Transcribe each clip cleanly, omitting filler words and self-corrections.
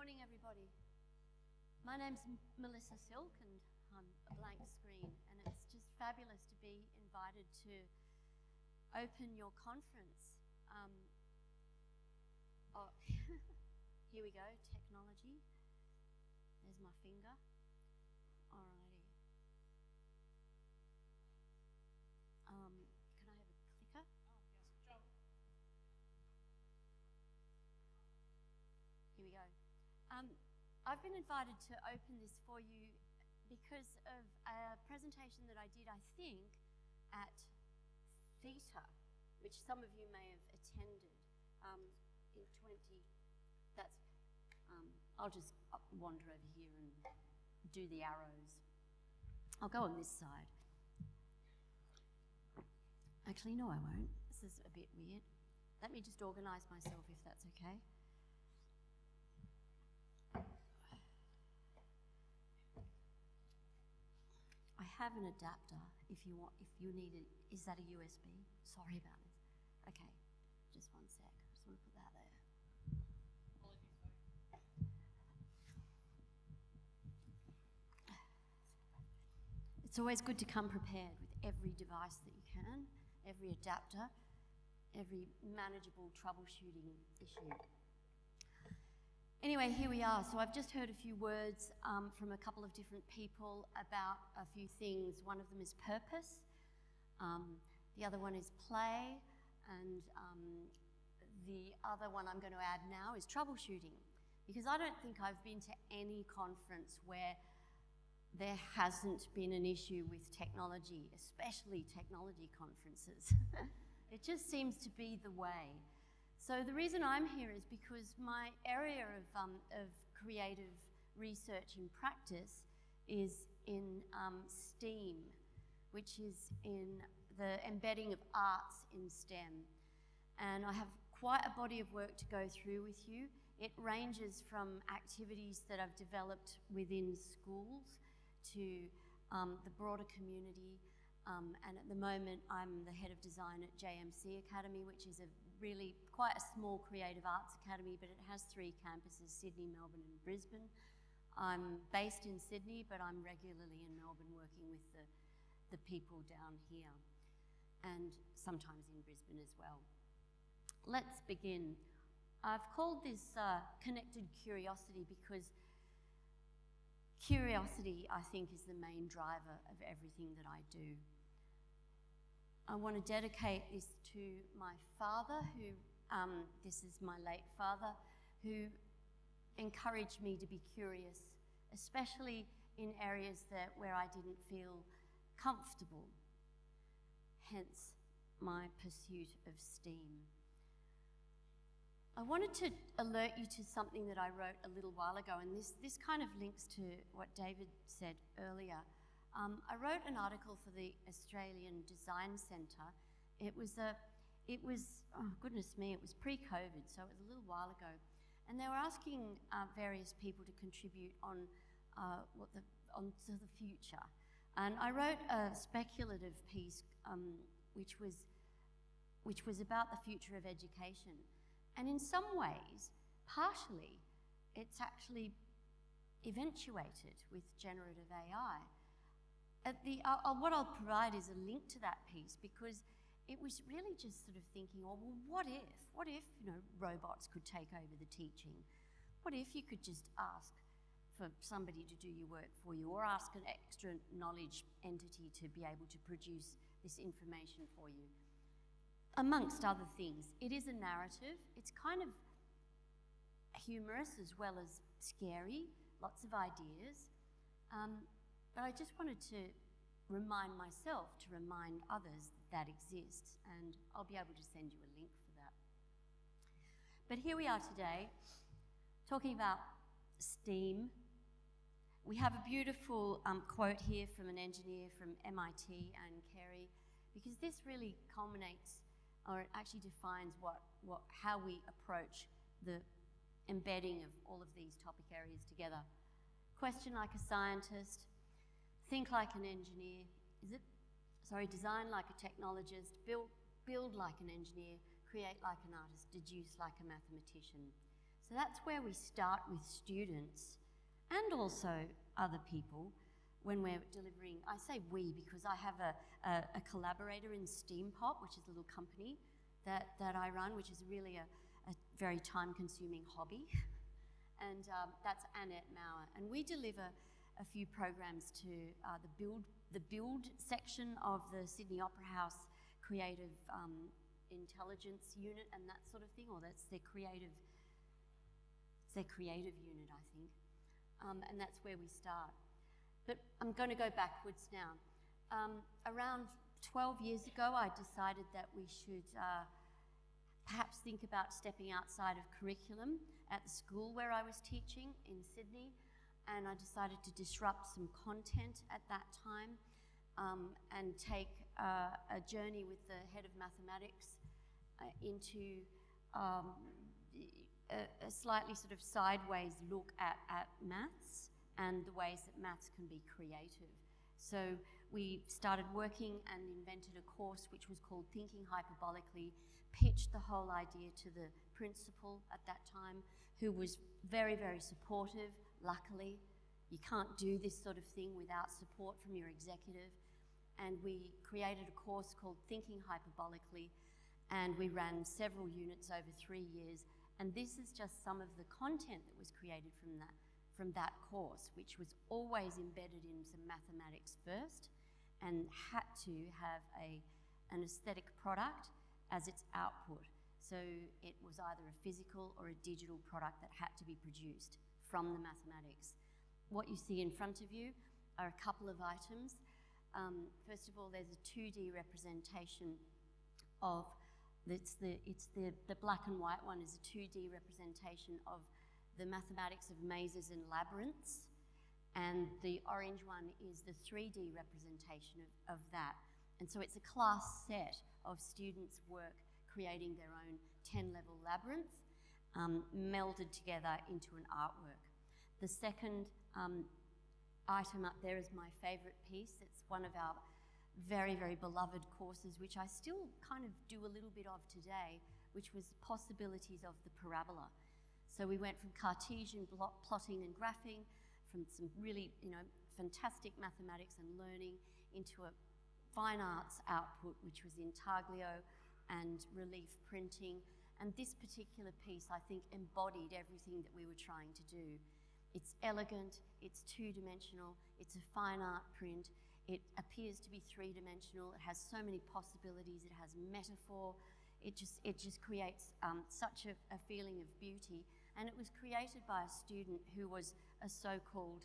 morning, everybody. My name's Melissa Silk, and I'm a blank screen, and it's just fabulous to be invited to open your conference. Here we go, technology. There's my finger. Alrighty. Can I have a clicker? Oh, yes, Joe. Here we go. I've been invited to open this for you because of a presentation that I did, I think, at Theta, which some of you may have attended in 20. I'll just wander over here and do the arrows. I'll go on this side. Actually, no, I won't. This is a bit weird. Let me just organise myself if that's okay. I have an adapter if you need it. Is that a USB? Sorry about this. Okay, just one sec. I just want to put that there. It's always good to come prepared with every device that you can, every adapter, every manageable troubleshooting issue. Anyway, here we are. So I've just heard a few words from a couple of different people about a few things. One of them is purpose, the other one is play, and the other one I'm going to add now is troubleshooting. Because I don't think I've been to any conference where there hasn't been an issue with technology, especially technology conferences. It just seems to be the way. So the reason I'm here is because my area of creative research and practice is in STEAM, which is in the embedding of arts in STEM. And I have quite a body of work to go through with you. It ranges from activities that I've developed within schools to the broader community. And at the moment, I'm the head of design at JMC Academy, which is a really quite a small creative arts academy, but it has 3 campuses, Sydney, Melbourne and Brisbane. I'm based in Sydney, but I'm regularly in Melbourne working with the people down here, and sometimes in Brisbane as well. Let's begin. I've called this Connected Curiosity because curiosity, I think, is the main driver of everything that I do. I want to dedicate this to my father, who, this is my late father, who encouraged me to be curious, especially in areas where I didn't feel comfortable, hence my pursuit of STEAM. I wanted to alert you to something that I wrote a little while ago, and this kind of links to what David said earlier. I wrote an article for the Australian Design Centre. It was, oh goodness me, it was pre-COVID, so it was a little while ago. And they were asking various people to contribute on onto the future. And I wrote a speculative piece which was about the future of education. And in some ways, partially, it's actually eventuated with generative AI. What I'll provide is a link to that piece, because it was really just sort of thinking, oh, well, what if, robots could take over the teaching? What if you could just ask for somebody to do your work for you, or ask an extra knowledge entity to be able to produce this information for you? Amongst other things, it is a narrative. It's kind of humorous as well as scary, lots of ideas. But I just wanted to remind myself, to remind others that exists, and I'll be able to send you a link for that. But here we are today, talking about STEAM. We have a beautiful quote here from an engineer from MIT, Anne Carey, because this really culminates, or it actually defines how we approach the embedding of all of these topic areas together. Question like a scientist, think like an engineer, design like a technologist, build like an engineer, create like an artist, deduce like a mathematician. So that's where we start with students and also other people when we're delivering. I say we because I have a collaborator in Steampop, which is a little company that I run, which is really a very time-consuming hobby. And that's Annette Mauer. And we deliver a few programs to the build section of the Sydney Opera House Creative Intelligence Unit and that sort of thing, or that's their creative unit, I think. And that's where we start. But I'm going to go backwards now. Around 12 years ago, I decided that we should perhaps think about stepping outside of curriculum at the school where I was teaching in Sydney, and I decided to disrupt some content at that time and take a journey with the head of mathematics into a slightly sort of sideways look at maths and the ways that maths can be creative. So we started working and invented a course which was called Thinking Hyperbolically, pitched the whole idea to the principal at that time, who was very, very supportive, luckily. You can't do this sort of thing without support from your executive. And we created a course called Thinking Hyperbolically, and we ran several units over 3 years. And this is just some of the content that was created from that course, which was always embedded in some mathematics first and had to have an aesthetic product as its output. So it was either a physical or a digital product that had to be produced from the mathematics. What you see in front of you are a couple of items. First of all, there's a 2D representation of, the black and white one is a 2D representation of the mathematics of mazes and labyrinths, and the orange one is the 3D representation of that. And so it's a class set of students' work creating their own 10-level labyrinth, melded together into an artwork. The second item up there is my favourite piece. It's one of our very, very beloved courses, which I still kind of do a little bit of today, which was possibilities of the parabola. So we went from Cartesian plotting and graphing, from some really, fantastic mathematics and learning, into a fine arts output, which was intaglio and relief printing. And this particular piece, I think, embodied everything that we were trying to do. It's elegant, it's two-dimensional, it's a fine art print, it appears to be three-dimensional, it has so many possibilities, it has metaphor, it just creates such a feeling of beauty. And it was created by a student who was had a so-called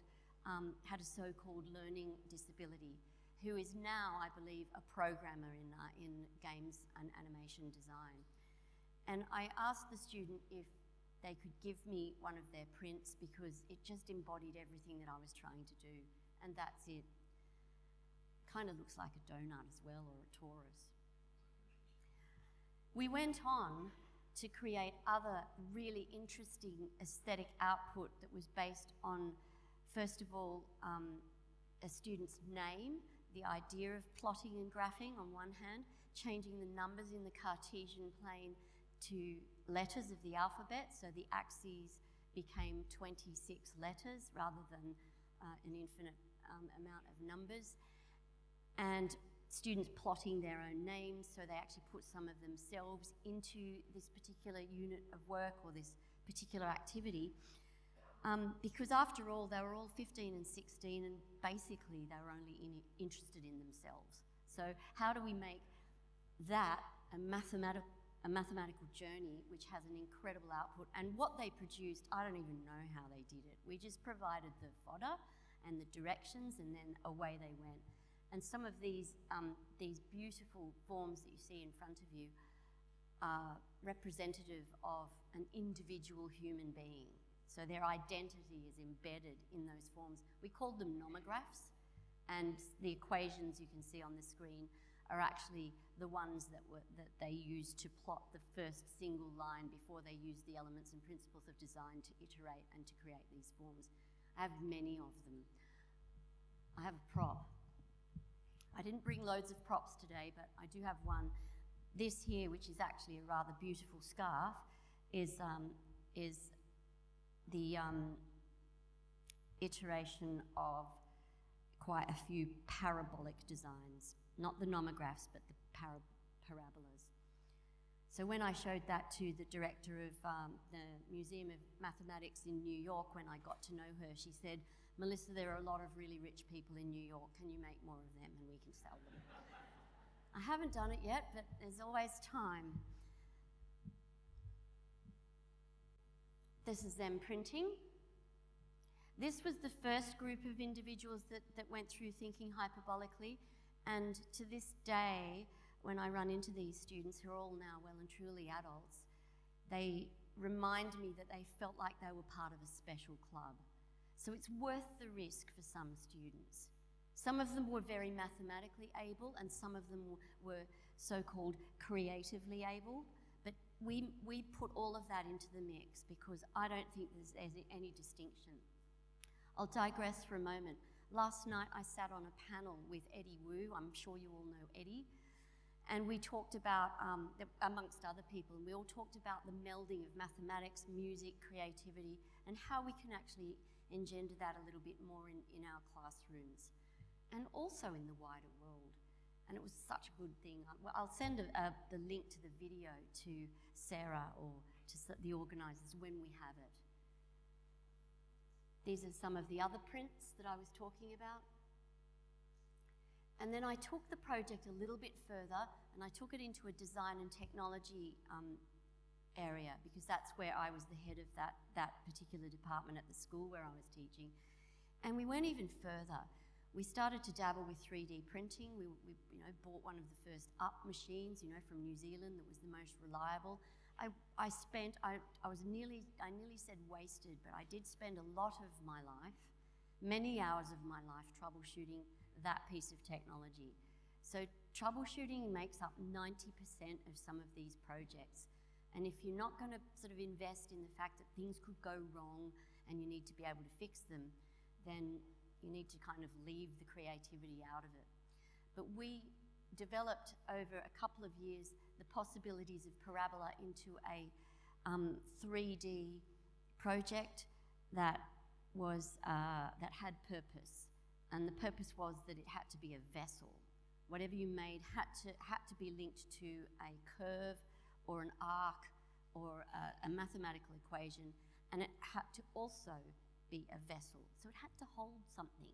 learning disability, who is now, I believe, a programmer in games and animation design. And I asked the student if they could give me one of their prints because it just embodied everything that I was trying to do. And that's it. Kind of looks like a donut as well, or a torus. We went on to create other really interesting aesthetic output that was based on, first of all, a student's name, the idea of plotting and graphing on one hand, changing the numbers in the Cartesian plane to letters of the alphabet, so the axes became 26 letters rather than an infinite amount of numbers, and students plotting their own names, so they actually put some of themselves into this particular unit of work or this particular activity, because after all, they were all 15 and 16, and basically they were only interested in themselves. So how do we make that a mathematical journey which has an incredible output? And what they produced, I don't even know how they did it. We just provided the fodder and the directions, and then away they went. And some of these beautiful forms that you see in front of you are representative of an individual human being. So their identity is embedded in those forms. We called them nomographs, and the equations you can see on the screen are actually the ones that they used to plot the first single line before they used the elements and principles of design to iterate and to create these forms. I have many of them. I have a prop. I didn't bring loads of props today, but I do have one. This here, which is actually a rather beautiful scarf, is the iteration of quite a few parabolic designs, not the nomographs, but the parabolas. So when I showed that to the director of the Museum of Mathematics in New York, when I got to know her, she said, "Melissa, there are a lot of really rich people in New York. Can you make more of them and we can sell them?" I haven't done it yet, but there's always time. This is them printing. This was the first group of individuals that went through thinking hyperbolically, and to this day, when I run into these students who are all now well and truly adults, they remind me that they felt like they were part of a special club. So it's worth the risk for some students. Some of them were very mathematically able, and some of them were so-called creatively able, but we put all of that into the mix because I don't think there's any distinction. I'll digress for a moment. Last night I sat on a panel with Eddie Wu. I'm sure you all know Eddie. And we talked about, amongst other people, and we all talked about the melding of mathematics, music, creativity, and how we can actually engender that a little bit more in our classrooms, and also in the wider world. And it was such a good thing. I'll send the link to the video to Sarah or to the organisers when we have it. These are some of the other prints that I was talking about. And then I took the project a little bit further and I took it into a design and technology area because that's where I was the head of that particular department at the school where I was teaching. And we went even further. We started to dabble with 3D printing. We bought one of the first UP machines, from New Zealand that was the most reliable. I nearly said wasted, but I did spend a lot of my life, many hours of my life troubleshooting that piece of technology. So troubleshooting makes up 90% of some of these projects. And if you're not going to sort of invest in the fact that things could go wrong and you need to be able to fix them, then you need to kind of leave the creativity out of it. But we developed over a couple of years the possibilities of Parabola into a 3D project that had purpose. And the purpose was that it had to be a vessel. Whatever you made had to be linked to a curve or an arc or a mathematical equation, and it had to also be a vessel. So it had to hold something.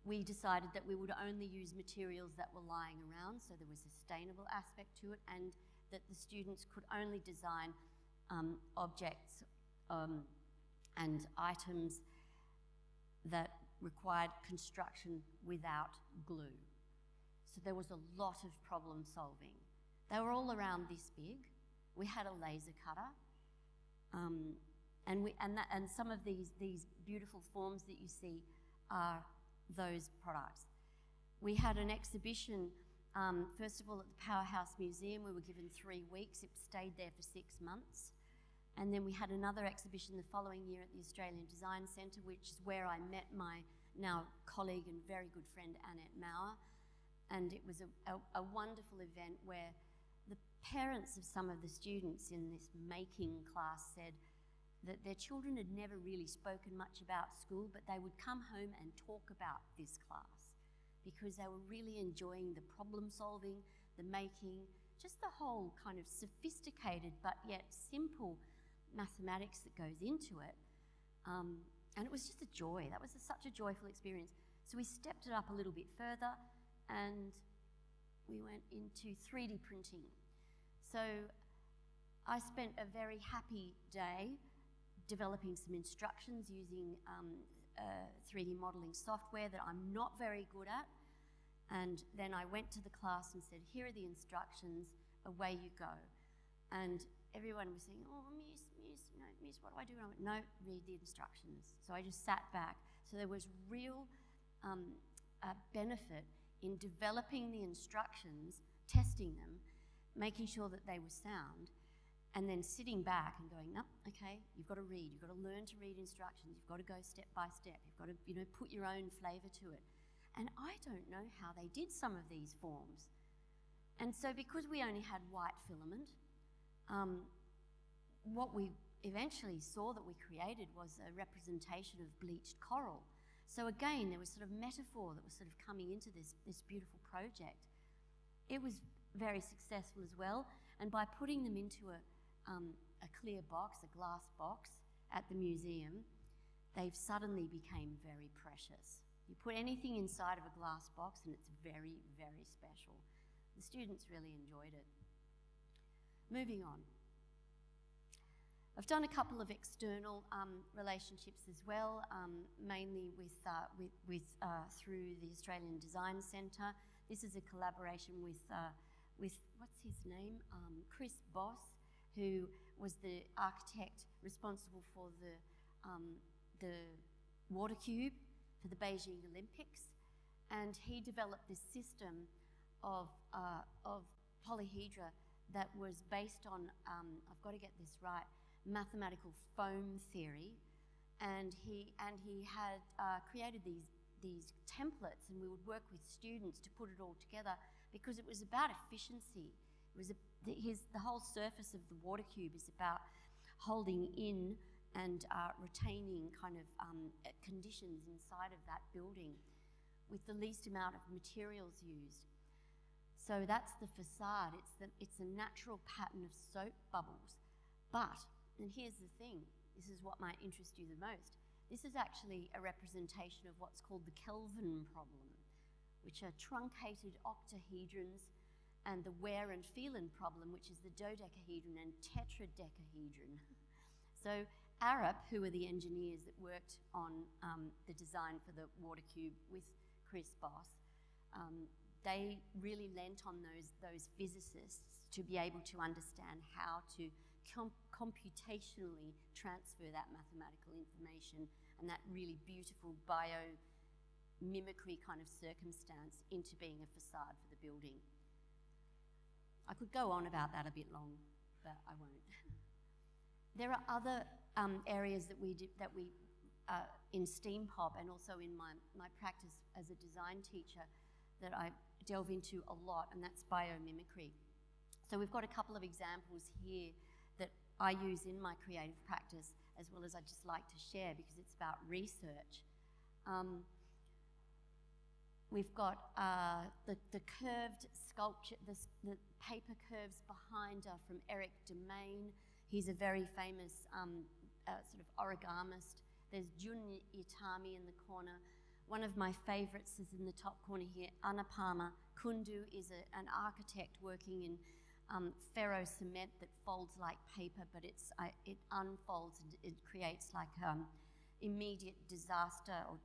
We decided that we would only use materials that were lying around, so there was a sustainable aspect to it, and that the students could only design objects and items that required construction without glue. So there was a lot of problem solving. They were all around this big. We had a laser cutter, and some of these beautiful forms that you see are those products. We had an exhibition, first of all at the Powerhouse Museum. We were given 3 weeks. It stayed there for 6 months. And then we had another exhibition the following year at the Australian Design Centre, which is where I met my now colleague and very good friend Annette Mauer. And it was a wonderful event where the parents of some of the students in this making class said that their children had never really spoken much about school, but they would come home and talk about this class because they were really enjoying the problem solving, the making, just the whole kind of sophisticated but yet simple mathematics that goes into it. And it was just a joy. That was such a joyful experience. So we stepped it up a little bit further and we went into 3D printing. So I spent a very happy day developing some instructions using 3D modeling software that I'm not very good at. And then I went to the class and said, here are the instructions, away you go. And everyone was saying, oh, Miss, what do I do? And I went, no, read the instructions. So I just sat back. So there was real benefit in developing the instructions, testing them, making sure that they were sound, and then sitting back and going, no, okay, you've got to read. You've got to learn to read instructions. You've got to go step by step. You've got to, put your own flavour to it. And I don't know how they did some of these forms. And so because we only had white filament, what we eventually saw that we created was a representation of bleached coral. So again, there was sort of metaphor that was sort of coming into this beautiful project. It was very successful as well, and by putting them into a clear box, a glass box at the museum, they've suddenly became very precious. You put anything inside of a glass box and it's very, very special. The students really enjoyed it. Moving on. I've done a couple of external relationships as well, mainly through the Australian Design Centre. This is a collaboration with what's his name? Chris Boss, who was the architect responsible for the water cube for the Beijing Olympics, and he developed this system of polyhedra that was based on, I've got to get this right, mathematical foam theory, and he had created these templates, and we would work with students to put it all together because it was about efficiency. It was the whole surface of the water cube is about holding in and retaining kind of conditions inside of that building with the least amount of materials used. So that's the facade. It's a natural pattern of soap bubbles. But, and here's the thing, this is what might interest you the most, this is actually a representation of what's called the Kelvin problem, which are truncated octahedrons, and the Ware and Phelan problem, which is the dodecahedron and tetradecahedron. So Arup, who were the engineers that worked on the design for the water cube with Chris Boss, they really lent on those physicists to be able to understand how to computationally transfer that mathematical information and that really beautiful biomimicry kind of circumstance into being a facade for the building. I could go on about that a bit long, but I won't. There are other areas that we in STEAM Pop and also in my practice as a design teacher that I delve into a lot, and that's biomimicry. So we've got a couple of examples here that I use in my creative practice, as well as I just like to share because it's about research. We've got the curved sculpture, the paper curves behind from Eric Demain. He's a very famous sort of origamist. There's Jun Itami in the corner. One of my favourites is in the top corner here. Anupama Kundu is an architect working in ferro cement that folds like paper, but it unfolds and it creates like immediate disaster or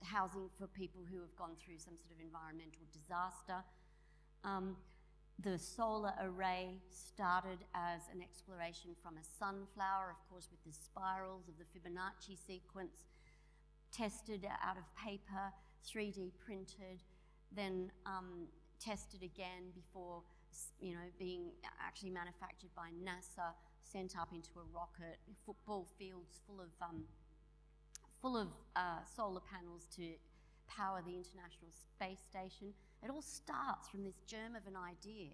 housing for people who have gone through some sort of environmental disaster. The solar array started as an exploration from a sunflower, of course, with the spirals of the Fibonacci sequence, tested out of paper, 3D printed, then tested again before, being actually manufactured by NASA, sent up into a rocket, football fields full of solar panels to power the International Space Station. It all starts from this germ of an idea,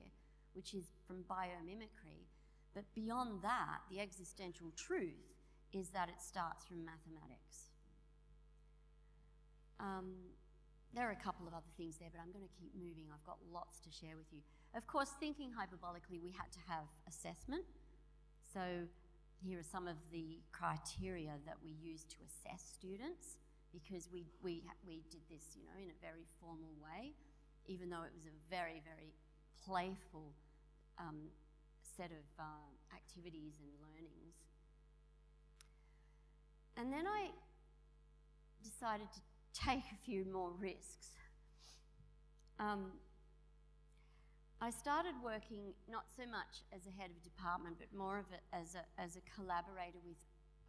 which is from biomimicry. But beyond that, the existential truth is that it starts from mathematics. There are a couple of other things there, but I'm going to keep moving. I've got lots to share with you. Of course, thinking hyperbolically, we had to have assessment. So here are some of the criteria that we used to assess students, because we did this, in a very formal way, even though it was a very, very playful set of activities and learnings. And then I decided to take a few more risks. I started working not so much as a head of department, but more of it as a collaborator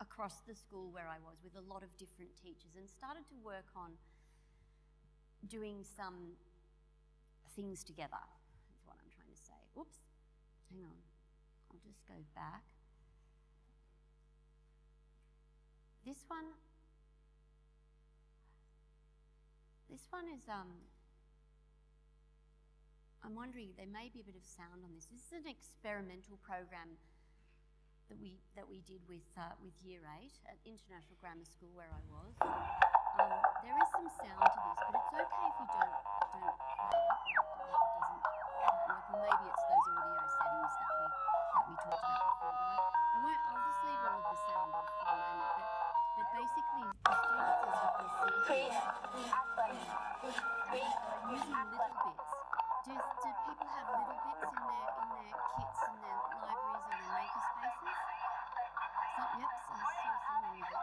across the school where I was, with a lot of different teachers, and started to work on doing some things together, is what I'm trying to say. Oops, hang on, I'll just go back. This one is, I'm wondering, there may be a bit of sound on this. This is an experimental program that we did with Year 8 at International Grammar School where I was. There is some sound to this, but it's okay if you don't play it. Or maybe it's those audio settings that we talked about before. But I'll just leave all of the sound off for a moment. But basically, the students, as you can see here, are using little bits. Do people have little bits in their kits and their libraries or their makerspaces? Yep, so I saw someone with it.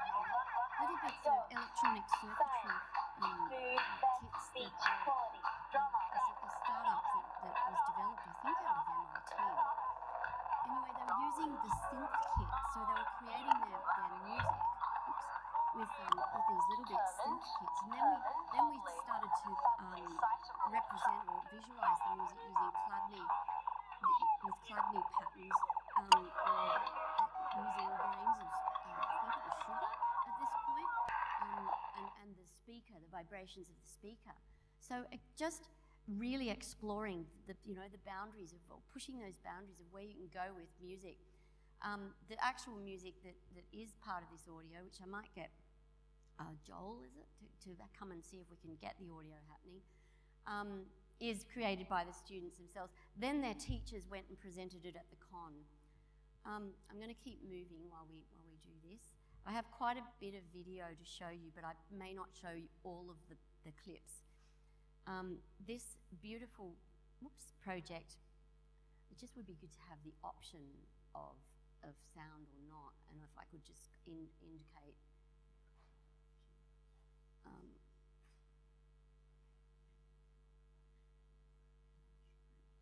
Little bits of electronic circuitry kits that a startup that was developed, I think, out of MIT. Anyway, they were using the synth kit, so they were creating their music with these little bit synth kits, and then we started to represent or visualize the music using Chladni patterns, or using grains of I think it was sugar at this point, and the speaker, the vibrations of the speaker. So just really exploring the boundaries of, or pushing those boundaries of where you can go with music. The actual music that is part of this audio, which I might get Joel, is it, to come and see if we can get the audio happening, is created by the students themselves. Then their teachers went and presented it at the con. I'm going to keep moving while we do this. I have quite a bit of video to show you, but I may not show you all of the clips. This beautiful project, it just would be good to have the option of sound or not, and if I could just indicate.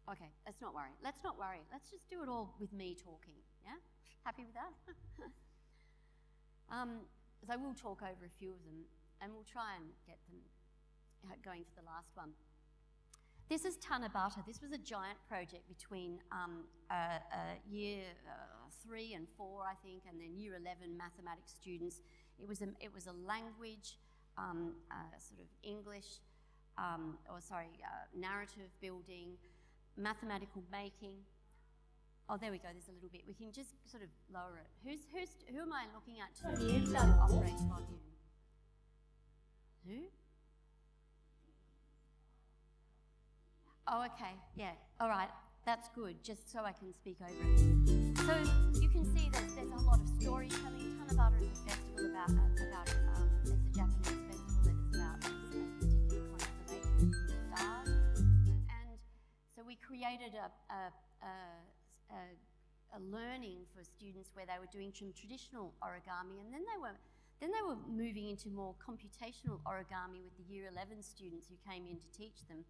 Okay, let's not worry. Let's just do it all with me talking, yeah? Happy with that? So I will talk over a few of them, and we'll try and get them going for the last one. This is Tanabata. This was a giant project between year 3 and 4, I think, and then year 11 mathematics students. It was a language, sort of English, narrative building, mathematical making. Oh, there we go. There's a little bit. We can just sort of lower it. Who am I looking at to operate volume? Who? Oh, okay. Yeah. All right. That's good. Just so I can speak over it. So you can see there's a lot of storytelling. Tanabata is a festival about it's a Japanese festival that is about a particular constellation of stars. And so we created a learning for students where they were doing some traditional origami, and then they were moving into more computational origami with the year 11 students who came in to teach them.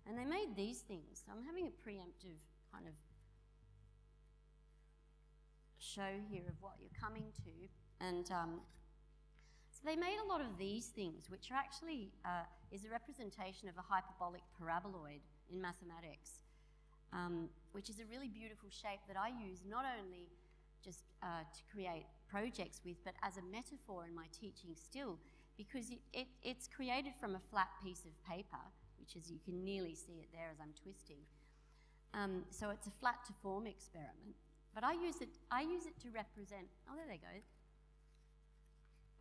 And they made these things. So I'm having a preemptive kind of show here of what you're coming to. And so they made a lot of these things, which are actually is a representation of a hyperbolic paraboloid in mathematics, which is a really beautiful shape that I use not only just to create projects with, but as a metaphor in my teaching still, because it's created from a flat piece of paper, which is, you can nearly see it there as I'm twisting. So it's a flat to form experiment. But I use it to represent, oh, there they go.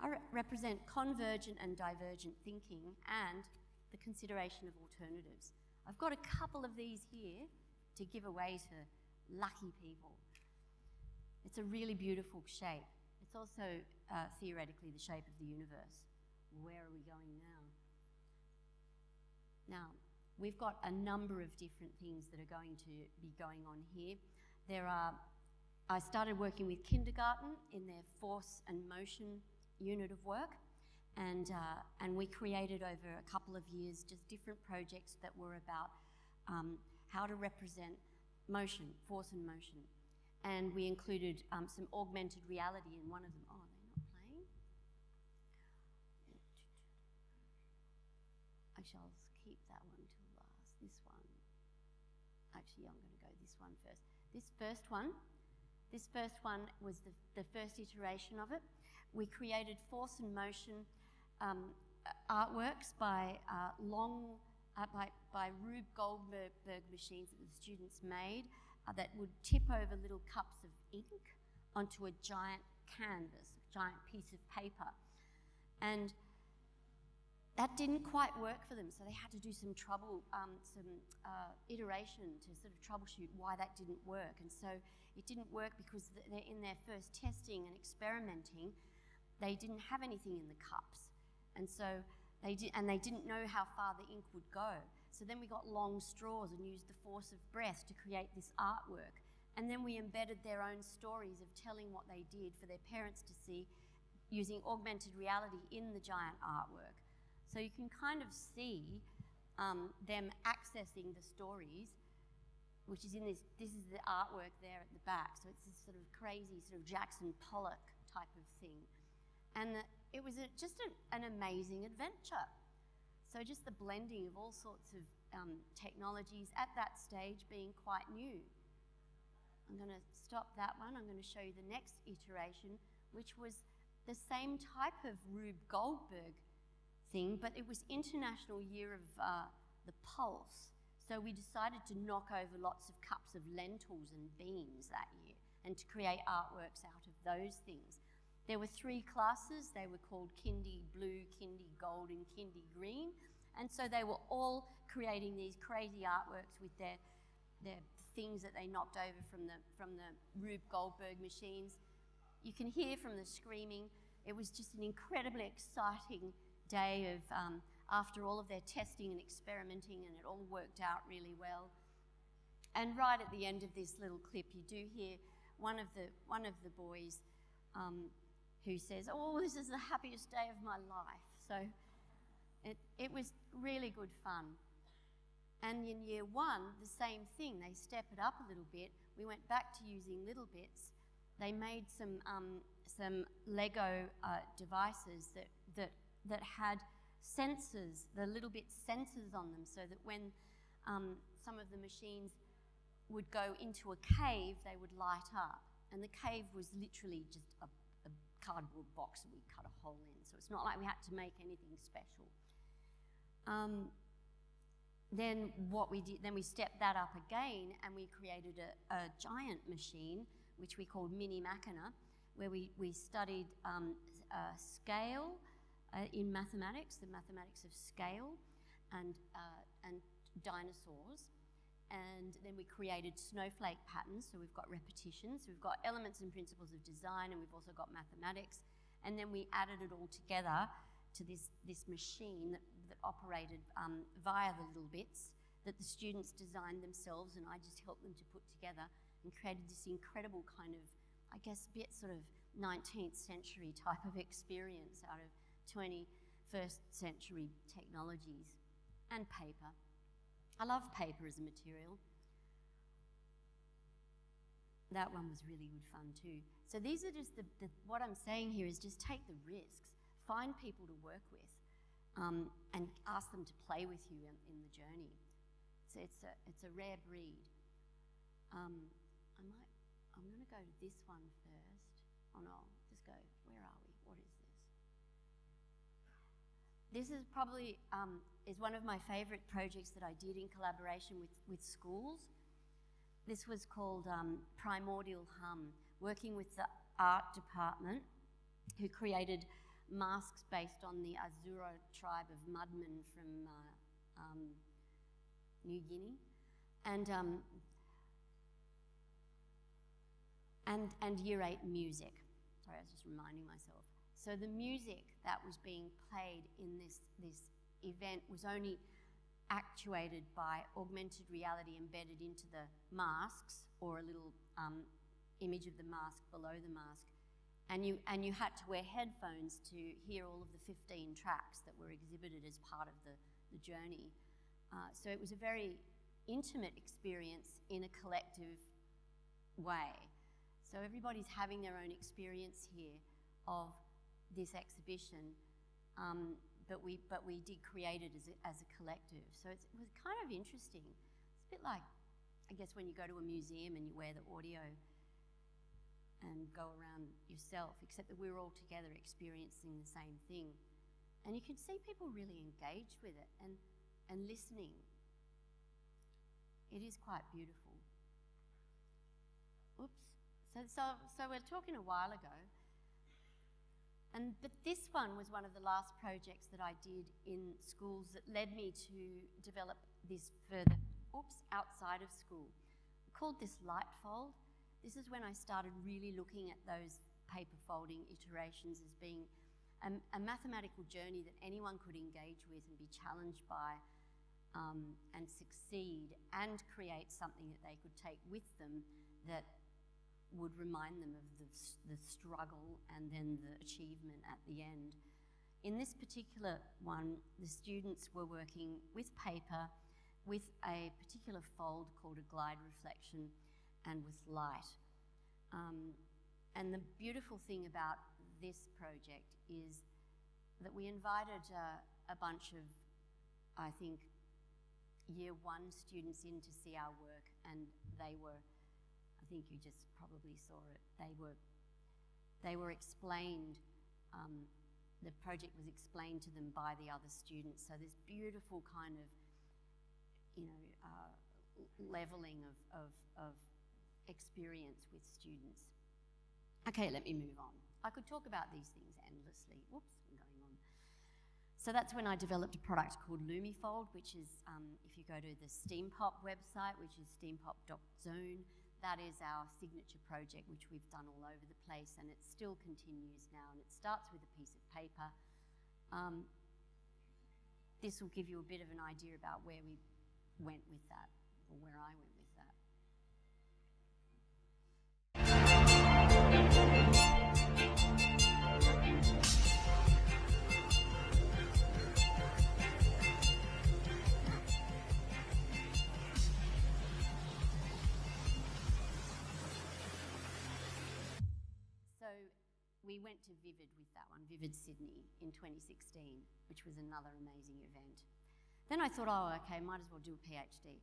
I represent convergent and divergent thinking and the consideration of alternatives. I've got a couple of these here to give away to lucky people. It's a really beautiful shape. It's also theoretically the shape of the universe. Where are we going now? Now, we've got a number of different things that are going to be going on here. I started working with kindergarten in their force and motion unit of work, and we created over a couple of years just different projects that were about how to represent motion, force and motion. And we included some augmented reality in one of them. Oh, they're not playing? I shall keep that one till last. This one. Actually, I'm going to go this one first. This first one was the first iteration of it. We created force and motion artworks by Rube Goldberg machines that the students made that would tip over little cups of ink onto a giant canvas, a giant piece of paper. And that didn't quite work for them, so they had to do some iteration to sort of troubleshoot why that didn't work. And so it didn't work because they're in their first testing and experimenting, they didn't have anything in the cups. And so they didn't know how far the ink would go. So then we got long straws and used the force of breath to create this artwork. And then we embedded their own stories of telling what they did for their parents to see using augmented reality in the giant artwork. So you can kind of see them accessing the stories, which is in this is the artwork there at the back. So it's this sort of crazy sort of Jackson Pollock type of thing. And it was just an amazing adventure. So just the blending of all sorts of technologies at that stage being quite new. I'm going to stop that one. I'm going to show you the next iteration, which was the same type of Rube Goldberg thing, but it was International Year of the Pulse. So we decided to knock over lots of cups of lentils and beans that year and to create artworks out of those things. There were 3 classes. They were called Kindy Blue, Kindy Gold, and Kindy Green. And so they were all creating these crazy artworks with their things that they knocked over from the Rube Goldberg machines. You can hear from the screaming. It was just an incredibly exciting day of after all of their testing and experimenting, and it all worked out really well. And right at the end of this little clip, you do hear one of the boys who says, "Oh, this is the happiest day of my life." So it was really good fun. And in year 1, the same thing. They step it up a little bit. We went back to using little bits. They made some Lego devices that had sensors, the little bit sensors on them, so that when some of the machines would go into a cave, they would light up. And the cave was literally just a cardboard box that we cut a hole in. So it's not like we had to make anything special. Then what we did, then we stepped that up again, and we created a giant machine, which we called Mini Machina, where we studied scale in mathematics, the mathematics of scale, and dinosaurs. And then we created snowflake patterns, so we've got repetitions, we've got elements and principles of design, and we've also got mathematics. And then we added it all together to this machine that operated via the little bits that the students designed themselves, and I just helped them to put together, and created this incredible kind of, I guess, bit sort of 19th century type of experience out of 21st century technologies. And paper. I love paper as a material. That one was really good fun too. So these are just what I'm saying here is just take the risks, find people to work with, and ask them to play with you in the journey. So it's a rare breed. I'm going to go to this one first. Oh no, just go. Where are we? What is this? This is probably is one of my favourite projects that I did in collaboration with schools. This was called Primordial Hum, working with the art department, who created masks based on the Azura tribe of mudmen from New Guinea, and Year 8 music. Sorry, I was just reminding myself. So the music that was being played in this event was only actuated by augmented reality embedded into the masks, or a little image of the mask below the mask. And you had to wear headphones to hear all of the 15 tracks that were exhibited as part of the journey. So it was a very intimate experience in a collective way. So everybody's having their own experience here of this exhibition, but we did create it as a collective. So it was kind of interesting. It's a bit like, I guess, when you go to a museum and you wear the audio and go around yourself, except that we were all together experiencing the same thing. And you could see people really engaged with it and listening. It is quite beautiful. Oops, So we're talking a while ago. But this one was one of the last projects that I did in schools that led me to develop this further, outside of school. I called this light fold. This is when I started really looking at those paper folding iterations as being a mathematical journey that anyone could engage with and be challenged by and succeed and create something that they could take with them that would remind them of the struggle and then the achievement at the end. In this particular one, the students were working with paper, with a particular fold called a glide reflection, and with light. And the beautiful thing about this project is that we invited a bunch of, I think, year one students in to see our work, and they were, I think you just probably saw it, they were explained, the project was explained to them by the other students. So this beautiful kind of, leveling of experience with students. Okay, let me move on. I could talk about these things endlessly. Whoops, I'm going on. So that's when I developed a product called LumiFold, which is, if you go to the SteamPop website, which is steampop.zone, that is our signature project, which we've done all over the place, and it still continues now, and it starts with a piece of paper. This will give you a bit of an idea about where we went with that, or where I went with that. We went to Vivid with that one, Vivid Sydney in 2016, which was another amazing event. Then I thought, oh, okay, might as well do a PhD.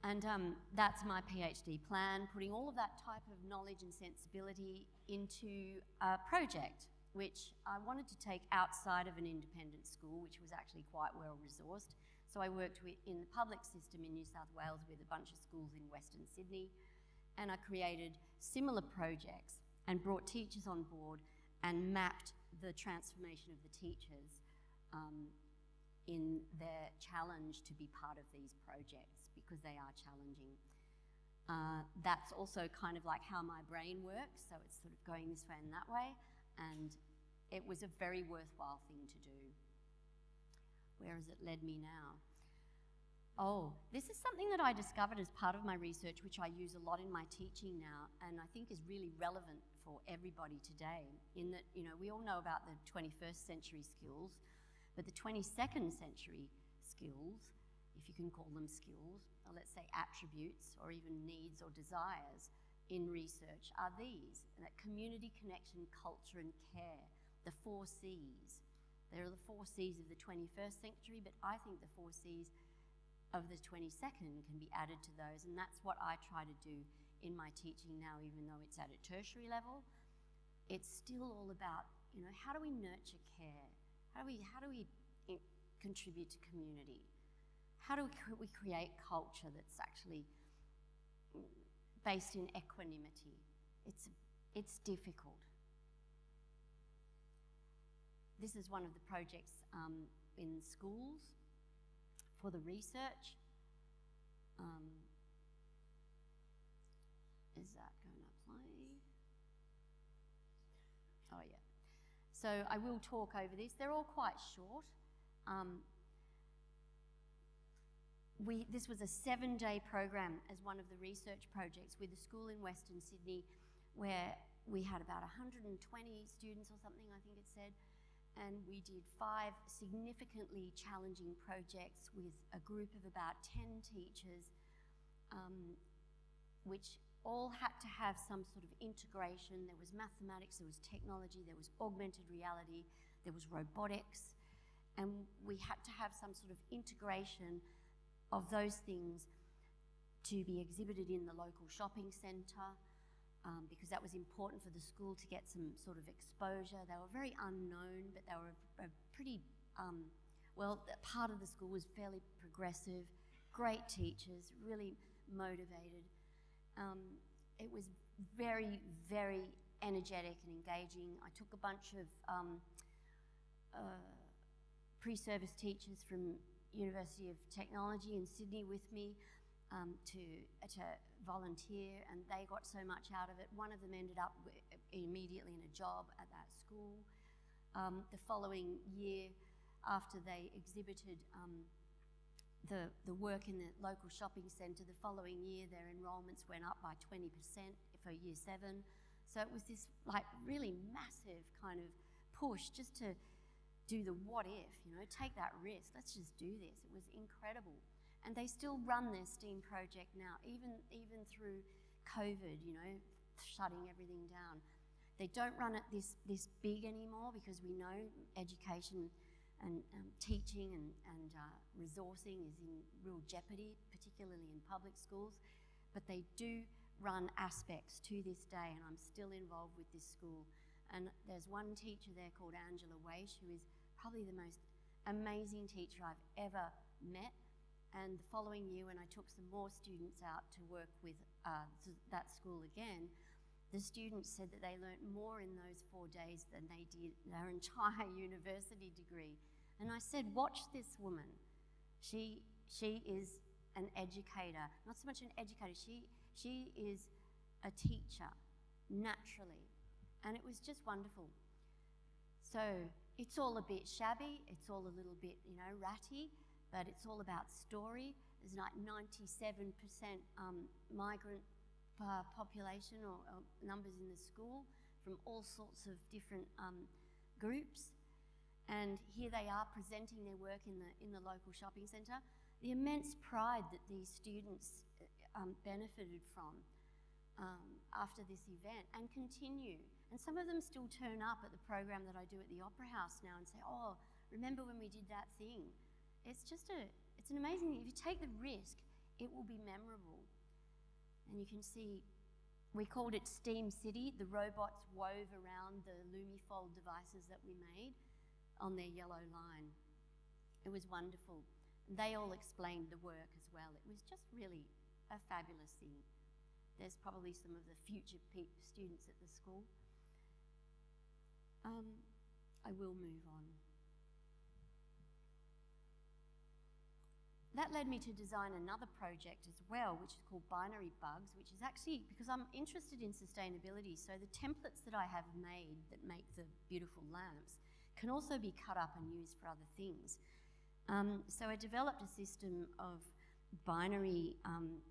And that's my PhD plan, putting all of that type of knowledge and sensibility into a project, which I wanted to take outside of an independent school, which was actually quite well resourced. So I worked in the public system in New South Wales with a bunch of schools in Western Sydney, and I created similar projects and brought teachers on board and mapped the transformation of the teachers in their challenge to be part of these projects, because they are challenging. That's also kind of like how my brain works, so it's sort of going this way and that way, and it was a very worthwhile thing to do. Where has it led me now? Oh, this is something that I discovered as part of my research, which I use a lot in my teaching now, and I think is really relevant for everybody today, in that, we all know about the 21st century skills, but the 22nd century skills, if you can call them skills, or let's say attributes, or even needs or desires in research, are these: that community, connection, culture, and care, the 4 Cs. There are the 4 Cs of the 21st century, but I think the 4 Cs of the 22nd can be added to those, and that's what I try to do in my teaching now, even though it's at a tertiary level. It's still all about, how do we nurture care? How do we contribute to community? How do we create culture that's actually based in equanimity? It's difficult. This is one of the projects in schools for the research. Is that going to play? Oh, yeah. So I will talk over this. They're all quite short. This was a 7-day program as one of the research projects with a school in Western Sydney, where we had about 120 students or something, I think it said, and we did 5 significantly challenging projects with a group of about 10 teachers, which all had to have some sort of integration. There was mathematics, there was technology, there was augmented reality, there was robotics, and we had to have some sort of integration of those things to be exhibited in the local shopping centre, because that was important for the school to get some sort of exposure. They were very unknown, but they were a pretty, part of the school was fairly progressive, great teachers, really motivated. It was very, very energetic and engaging. I took a bunch of pre-service teachers from University of Technology in Sydney with me to volunteer, and they got so much out of it. One of them ended up immediately in a job at that school. The following year, after they exhibited the work in the local shopping centre, the following year their enrolments went up by 20% for year 7. So it was this like really massive kind of push just to do the what if, you know, take that risk, let's just do this. It was incredible. And they still run their STEAM project now, even through COVID, you know, shutting everything down. They don't run it this big anymore because we know education and teaching and resourcing is in real jeopardy, particularly in public schools. But they do run aspects to this day, and I'm still involved with this school. And there's one teacher there called Angela Weish, who is probably the most amazing teacher I've ever met. And the following year, when I took some more students out to work with that school again, the students said that they learnt more in those 4 days than they did their entire university degree. And I said, watch this woman. She is an educator, not so much an educator, she is a teacher, naturally. And it was just wonderful. So it's all a bit shabby, it's all a little bit, you know, ratty, but it's all about story. There's like 97% migrant population or numbers in the school from all sorts of different groups. And here they are presenting their work in the local shopping centre. The immense pride that these students benefited from after this event and continue. And some of them still turn up at the program that I do at the Opera House now and say, oh, remember when we did that thing? It's an amazing thing. If you take the risk, it will be memorable. And you can see, we called it Steam City. The robots wove around the Lumifold devices that we made on their yellow line. It was wonderful. They all explained the work as well. It was just really a fabulous thing. There's probably some of the future students at the school. I will move on. That led me to design another project as well, which is called Binary Bugs, which is actually, because I'm interested in sustainability, so the templates that I have made that make the beautiful lamps can also be cut up and used for other things. So I developed a system of binary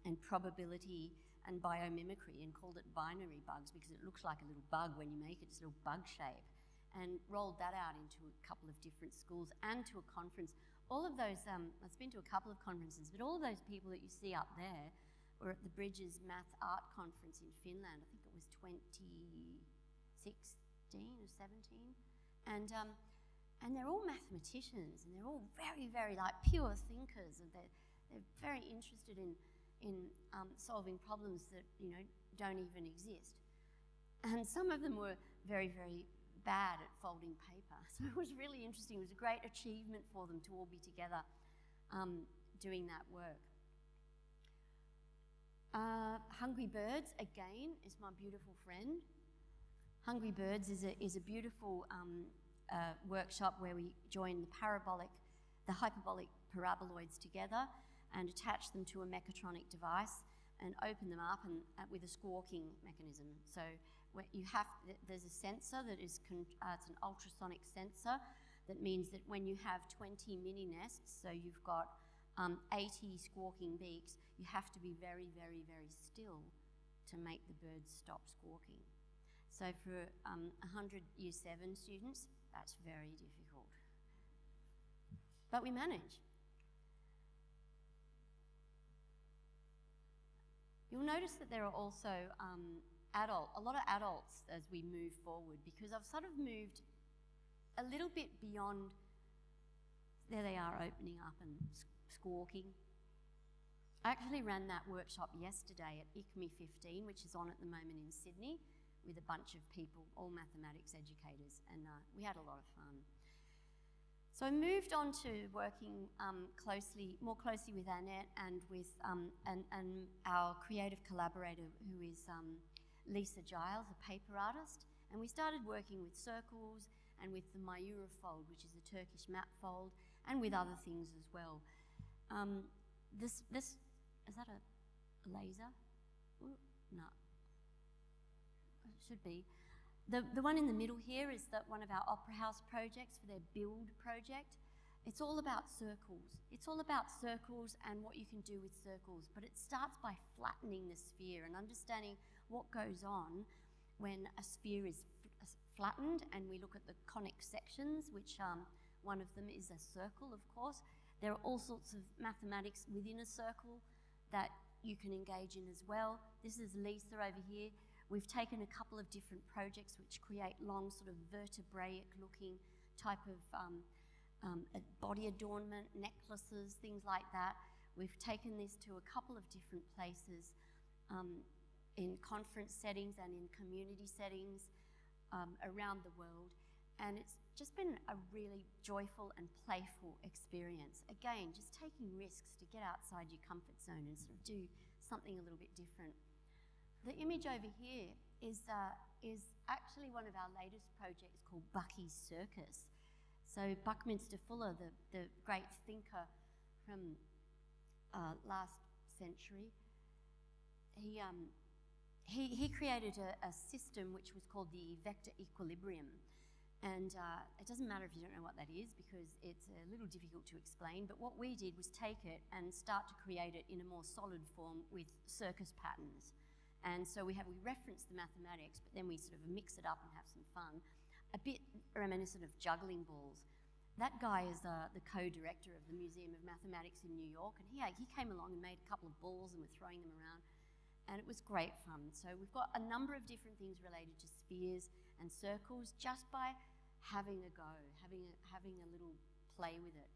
and probability and biomimicry and called it Binary Bugs because it looks like a little bug when you make it, it's a little bug shape, and rolled that out into a couple of different schools and to a conference. All of those, I've been to a couple of conferences, but all of those people that you see up there were at the Bridges Math Art Conference in Finland. I think it was 2016 or 17. And they're all mathematicians, and they're all very, very like pure thinkers, and they're very interested in solving problems that, you know, don't even exist. And some of them were very, very bad at folding paper. So it was really interesting. It was a great achievement for them to all be together doing that work. Hungry Birds, again, is my beautiful friend. Hungry Birds is a beautiful workshop where we join the hyperbolic paraboloids together and attach them to a mechatronic device and open them up and with a squawking mechanism. So there's a sensor that is, it's an ultrasonic sensor. That means that when you have 20 mini nests, so you've got 80 squawking beaks, you have to be very, very, very still to make the birds stop squawking. So for 100 Year 7 students, that's very difficult. But we manage. You'll notice that there are also a lot of adults as we move forward, because I've sort of moved a little bit beyond, there they are opening up and squawking. I actually ran that workshop yesterday at ICME 15, which is on at the moment in Sydney, with a bunch of people, all mathematics educators, and we had a lot of fun. So I moved on to working more closely with Annette and with and our creative collaborator, who is Lisa Giles, a paper artist, and we started working with circles and with the Mayura fold, which is a Turkish map fold, and with other things as well. This is that a laser? Ooh, no, it should be. The one in the middle here is one of our Opera House projects for their Build project. It's all about circles. It's all about circles and what you can do with circles, but it starts by flattening the sphere and understanding what goes on when a sphere is flattened, and we look at the conic sections, which one of them is a circle, of course. There are all sorts of mathematics within a circle that you can engage in as well. This is Lisa over here. We've taken a couple of different projects which create long sort of vertebraic looking type of body adornment, necklaces, things like that. We've taken this to a couple of different places in conference settings and in community settings around the world. And it's just been a really joyful and playful experience. Again, just taking risks to get outside your comfort zone and sort of do something a little bit different. The image over here is actually one of our latest projects called Bucky's Circus. So Buckminster Fuller, the great thinker from last century, he created a system which was called the vector equilibrium. And it doesn't matter if you don't know what that is, because it's a little difficult to explain, but what we did was take it and start to create it in a more solid form with circus patterns. And so we reference the mathematics, but then we sort of mix it up and have some fun, a bit reminiscent of juggling balls. That guy is the co-director of the Museum of Mathematics in New York, and he came along and made a couple of balls and was throwing them around, and it was great fun. So we've got a number of different things related to spheres and circles just by having a go, having a little play with it.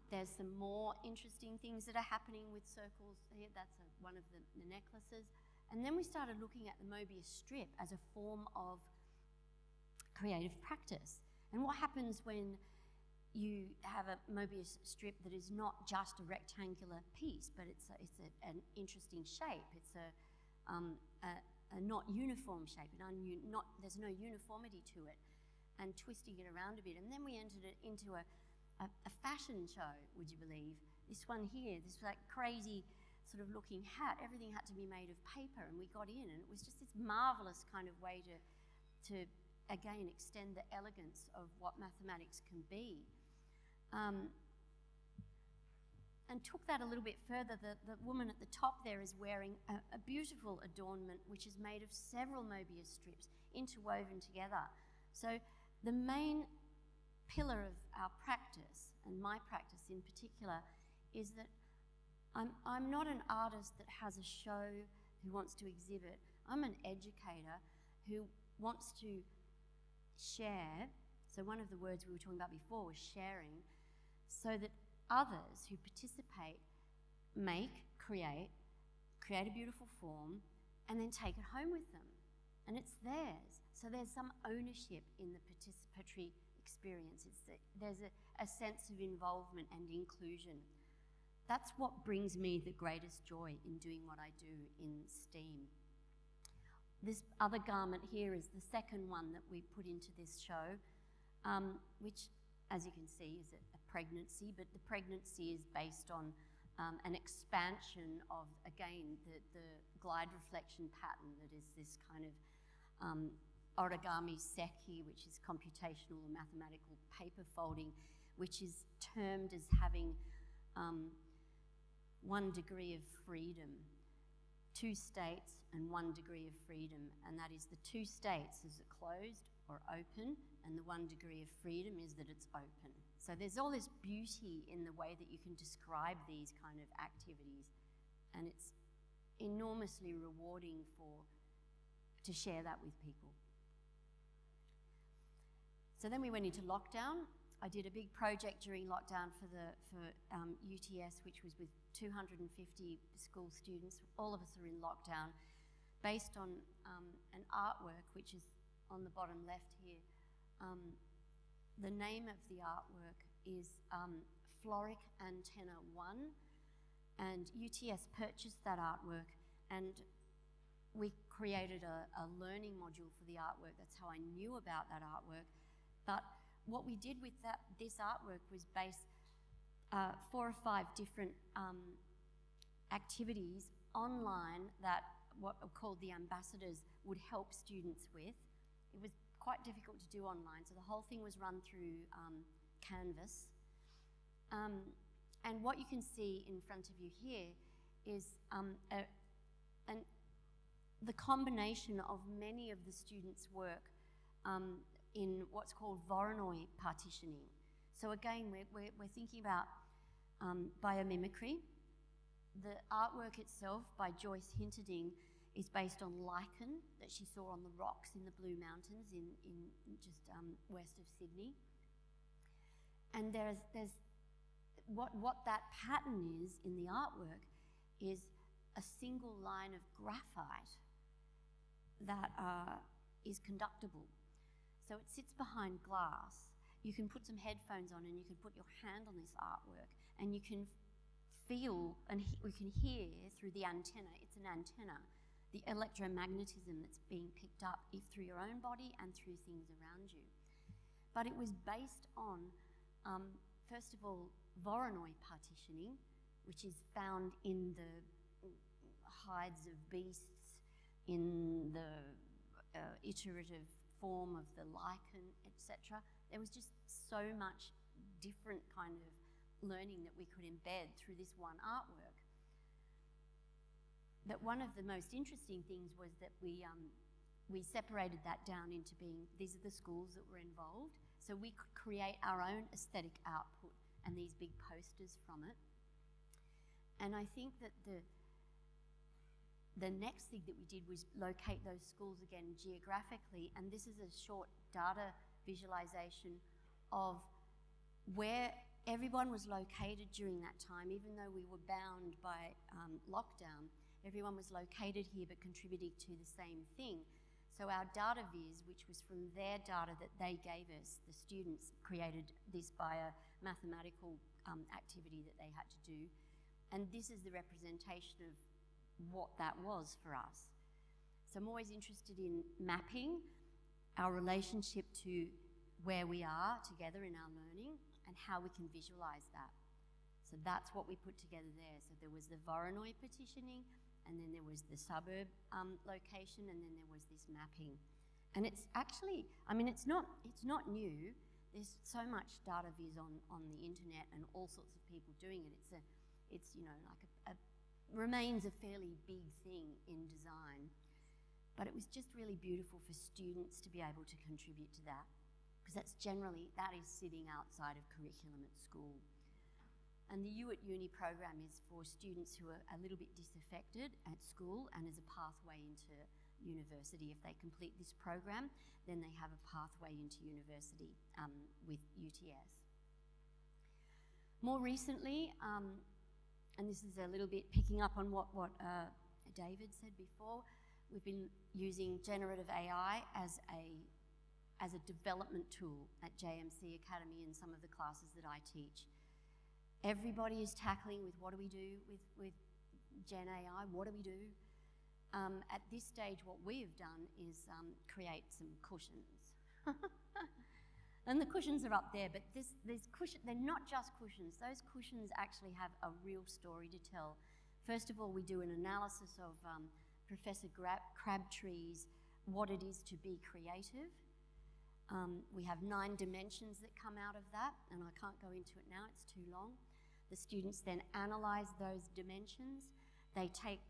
There's some more interesting things that are happening with circles here. That's one of the necklaces. And then we started looking at the Mobius strip as a form of creative practice. And what happens when you have a Mobius strip that is not just a rectangular piece, but it's an interesting shape. It's a not uniform shape. There's no uniformity to it. And twisting it around a bit. And then we entered it into a fashion show, would you believe? This one here, this like crazy sort of looking hat, everything had to be made of paper, and we got in, and it was just this marvelous kind of way to again, extend the elegance of what mathematics can be. And took that a little bit further. The woman at the top there is wearing a beautiful adornment which is made of several Mobius strips interwoven together. So the main pillar of our practice, and my practice in particular, is that I'm not an artist that has a show who wants to exhibit. I'm an educator who wants to share. So one of the words we were talking about before was sharing, so that others who participate create a beautiful form, and then take it home with them. And it's theirs. So there's some ownership in the participatory experience. There's a sense of involvement and inclusion. That's what brings me the greatest joy in doing what I do in STEAM. This other garment here is the second one that we put into this show, which, as you can see, is a pregnancy, but the pregnancy is based on an expansion of, again, the glide reflection pattern that is this kind of origami seki, which is computational or mathematical paper folding, which is termed as having 1 degree of freedom, 2 states and 1 degree of freedom, and that is the 2 states is it closed or open, and the 1 degree of freedom is that it's open. So there's all this beauty in the way that you can describe these kind of activities, and it's enormously rewarding to share that with people. So then we went into lockdown. I did a big project during lockdown for UTS, which was with 250 school students. All of us are in lockdown, based on an artwork which is on the bottom left here. The name of the artwork is Floric Antenna 1, and UTS purchased that artwork, and we created a learning module for the artwork. That's how I knew about that artwork. But what we did with this artwork was base 4 or 5 different activities online that what are called the ambassadors would help students with. It was quite difficult to do online, so the whole thing was run through Canvas. And what you can see in front of you here is the combination of many of the students' work in what's called Voronoi partitioning. So again, we're thinking about biomimicry. The artwork itself by Joyce Hinterding is based on lichen that she saw on the rocks in the Blue Mountains in just west of Sydney. And there's what that pattern is in the artwork is a single line of graphite that is conductible. So it sits behind glass. You can put some headphones on and you can put your hand on this artwork and you can feel and we can hear through the antenna, it's an antenna, the electromagnetism that's being picked up through your own body and through things around you. But it was based on, first of all, Voronoi partitioning, which is found in the hides of beasts, in the iterative form of the lichen, etc. There was just so much different kind of learning that we could embed through this one artwork. But one of the most interesting things was that we separated that down into being, these are the schools that were involved, so we could create our own aesthetic output and these big posters from it. And I think that the next thing that we did was locate those schools again geographically, and this is a short data visualization of where everyone was located during that time. Even though we were bound by lockdown, everyone was located here but contributing to the same thing. So our data viz, which was from their data that they gave us, the students created this by a mathematical activity that they had to do. And this is the representation of what that was for us. So I'm always interested in mapping our relationship to where we are together in our learning and how we can visualize that. So that's what we put together there. So there was the Voronoi partitioning, and then there was the suburb location, and then there was this mapping. And it's actually, I mean, it's not new. There's so much data viz on the internet and all sorts of people doing it. It's you know, like remains a fairly big thing in design. But it was just really beautiful for students to be able to contribute to that, because that is sitting outside of curriculum at school. And the U at Uni program is for students who are a little bit disaffected at school and as a pathway into university. If they complete this program, then they have a pathway into university with UTS. More recently, and this is a little bit picking up on what David said before, we've been using generative AI as a development tool at JMC Academy in some of the classes that I teach. Everybody is tackling with what do we do with Gen AI, what do we do? At this stage, what we have done is create some cushions. And the cushions are up there, but these cushions, they're not just cushions. Those cushions actually have a real story to tell. First of all, we do an analysis of Professor Crabtree's what it is to be creative. We have 9 dimensions that come out of that, and I can't go into it now, it's too long. The students then analyse those dimensions. They take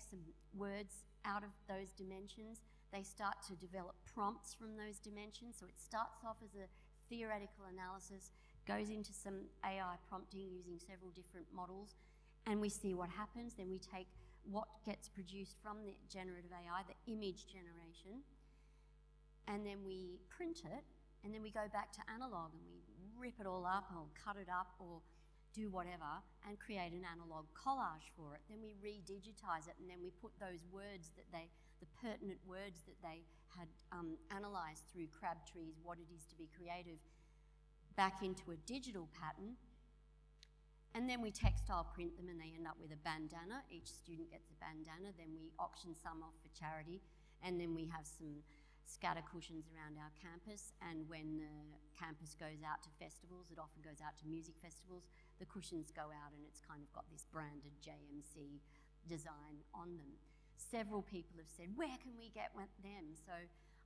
some words out of those dimensions. They start to develop prompts from those dimensions. So it starts off as a theoretical analysis, goes into some AI prompting using several different models, and we see what happens. Then we take what gets produced from the generative AI, the image generation, and then we print it, and then we go back to analog and we rip it all up or cut it up or do whatever and create an analog collage for it. Then we redigitize it, and then we put those words that the pertinent words that they had analysed through Crabtree's what it is to be creative back into a digital pattern. And then we textile print them and they end up with a bandana. Each student gets a bandana. Then we auction some off for charity. And then we have some scatter cushions around our campus. And when the campus goes out to festivals, it often goes out to music festivals, the cushions go out and it's kind of got this branded JMC design on them. Several people have said, where can we get them? So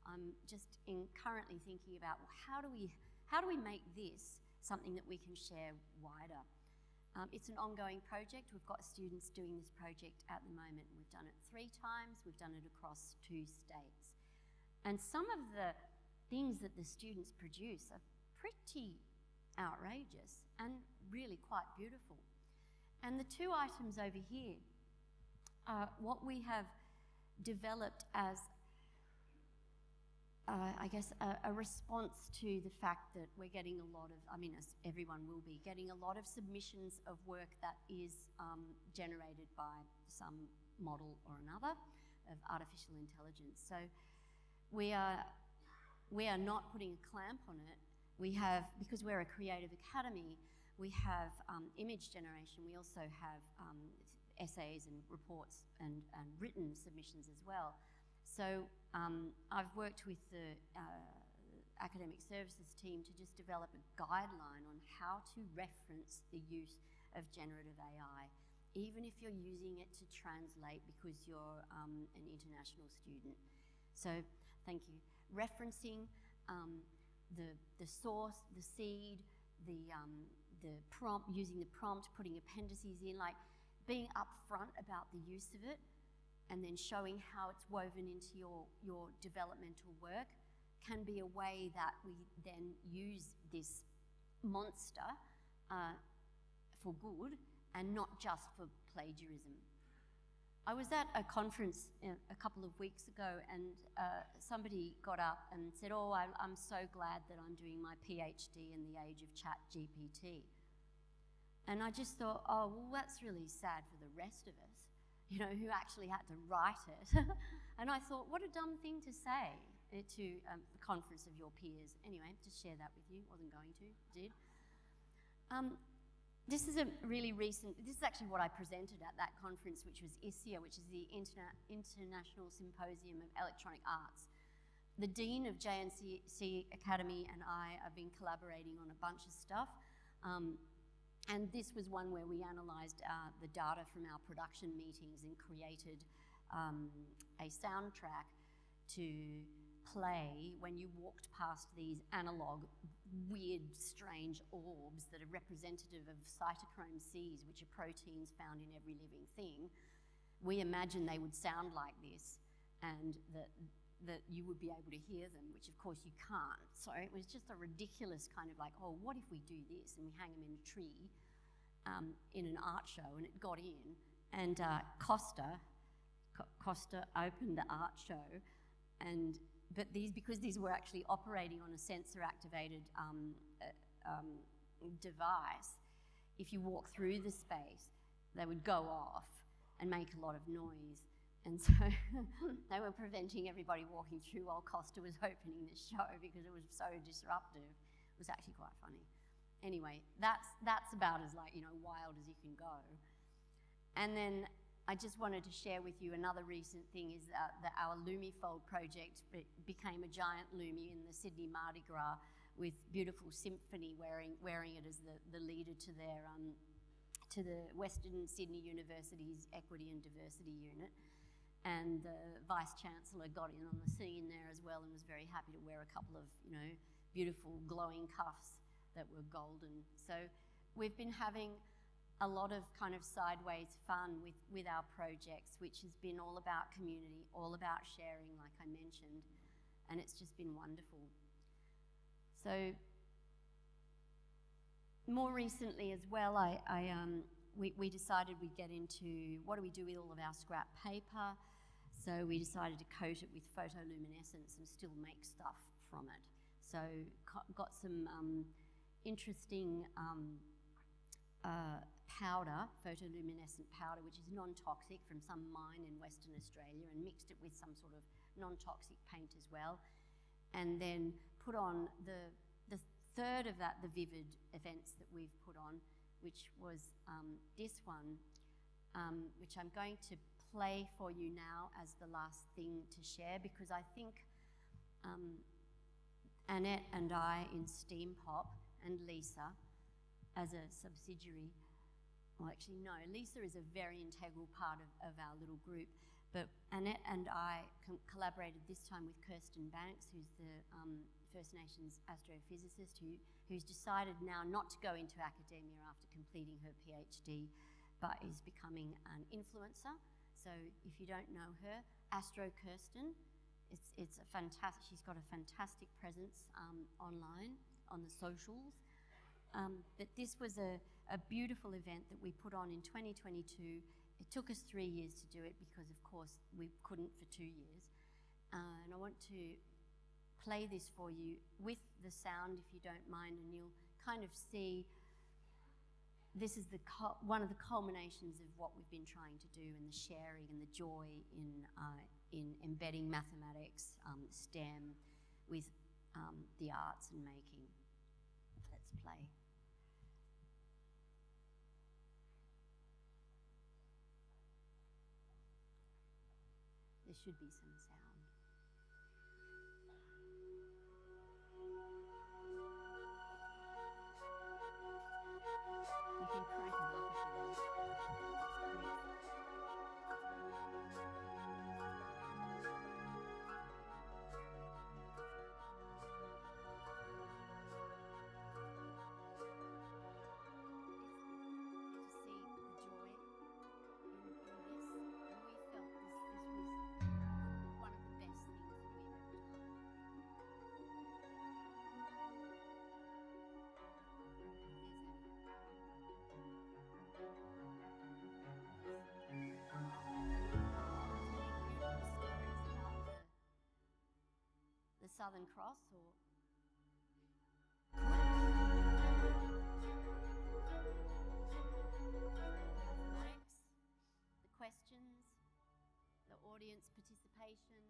I'm just currently thinking about, well, how do we make this something that we can share wider? It's an ongoing project. We've got students doing this project at the moment. We've done it 3 times. We've done it across 2 states. And some of the things that the students produce are pretty outrageous and really quite beautiful. And the 2 items over here are what we have developed as I guess, a response to the fact that we're getting a lot of, I mean, as everyone will be, getting a lot of submissions of work that is generated by some model or another of artificial intelligence. So we are not putting a clamp on it. We have, because we're a creative academy, we have image generation. We also have essays and reports and written submissions as well. So I've worked with the academic services team to just develop a guideline on how to reference the use of generative AI, even if you're using it to translate because you're an international student. So thank you. Referencing the source, the seed, the prompt, using the prompt, putting appendices in, like being upfront about the use of it, and then showing how it's woven into your developmental work can be a way that we then use this monster for good and not just for plagiarism. I was at a conference a couple of weeks ago and somebody got up and said, oh, I'm so glad that I'm doing my PhD in the age of ChatGPT. And I just thought, oh, well, that's really sad for the rest of us, you know, who actually had to write it. And I thought, what a dumb thing to say to a conference of your peers. Anyway, just share that with you. Wasn't going to, did. This is a really recent, this is actually what I presented at that conference, which was ISIA, which is the International Symposium of Electronic Arts. The Dean of JNC Academy and I have been collaborating on a bunch of stuff. And this was one where we analysed the data from our production meetings and created a soundtrack to play when you walked past these analogue, weird, strange orbs that are representative of cytochrome Cs, which are proteins found in every living thing. We imagined they would sound like this and that you would be able to hear them, which of course you can't. So it was just a ridiculous kind of like, oh, what if we do this and we hang them in a tree in an art show, and it got in, and Costa opened the art show, but because these were actually operating on a sensor-activated device, if you walk through the space, they would go off and make a lot of noise. And so they were preventing everybody walking through while Costa was opening the show because it was so disruptive. It was actually quite funny. Anyway, that's about as wild as you can go. And then I just wanted to share with you another recent thing is that our LumiFold project became a giant Lumi in the Sydney Mardi Gras with beautiful symphony wearing it as the leader to their to the Western Sydney University's Equity and Diversity Unit. And the Vice-Chancellor got in on the scene there as well and was very happy to wear a couple of, beautiful glowing cuffs that were golden. So we've been having a lot of kind of sideways fun with our projects, which has been all about community, all about sharing, like I mentioned, and it's just been wonderful. So more recently as well, we decided we'd get into what do we do with all of our scrap paper. So we decided to coat it with photoluminescence and still make stuff from it. So got some interesting powder, photoluminescent powder, which is non-toxic from some mine in Western Australia, and mixed it with some sort of non-toxic paint as well. And then put on the third of that, the vivid events that we've put on, which was this one, which I'm going to play for you now as the last thing to share, because I think Annette and I in STEAM Pop, and Lisa as a subsidiary, well actually no, Lisa is a very integral part of our little group, but Annette and I collaborated this time with Kirsten Banks, who's the First Nations astrophysicist who's decided now not to go into academia after completing her PhD, but is becoming an influencer. So if you don't know her, Astro Kirsten, it's a fantastic, she's got a fantastic presence online, on the socials. But this was a beautiful event that we put on in 2022. It took us 3 years to do it because, of course, we couldn't for 2 years. And I want to play this for you with the sound, if you don't mind, and you'll kind of see this is one of the culminations of what we've been trying to do, and the sharing and the joy in embedding mathematics, STEM, with the arts and making. Let's play. There should be some sound. You can crank it up if you want. Southern Cross, or mathematics, the questions, the audience participation.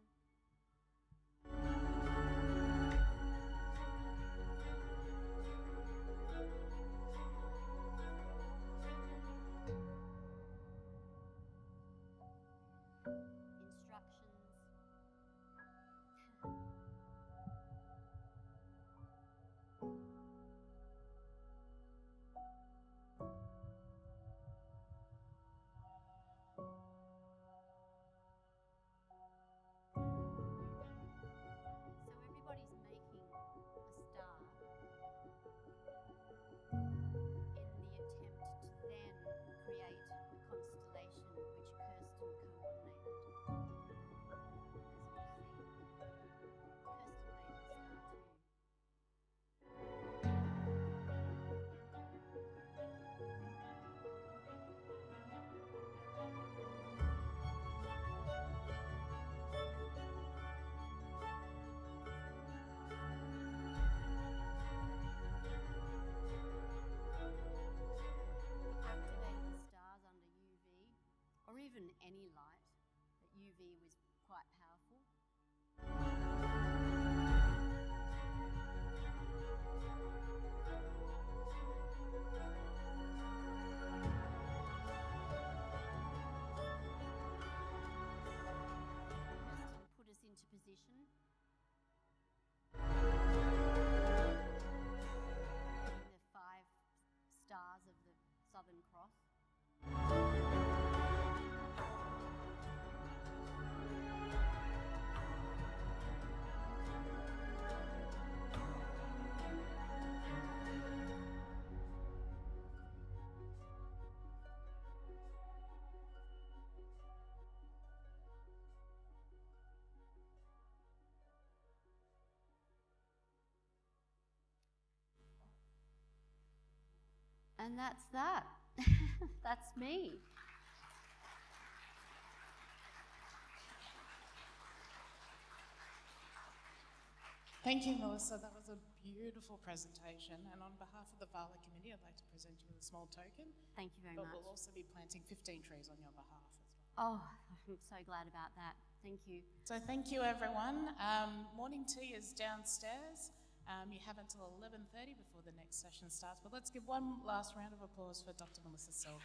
Even any light, but UV was quite powerful. Kirsten put us into position. Getting the 5 stars of the Southern Cross. And that's that. That's me. Thank you, Melissa. That was a beautiful presentation. And on behalf of the VALA committee, I'd like to present you with a small token. Thank you very much. But we'll also be planting 15 trees on your behalf as well. Oh, I'm so glad about that. Thank you. So thank you, everyone. Morning tea is downstairs. You have until 11:30 before the next session starts, but let's give one last round of applause for Dr. Melissa Selk.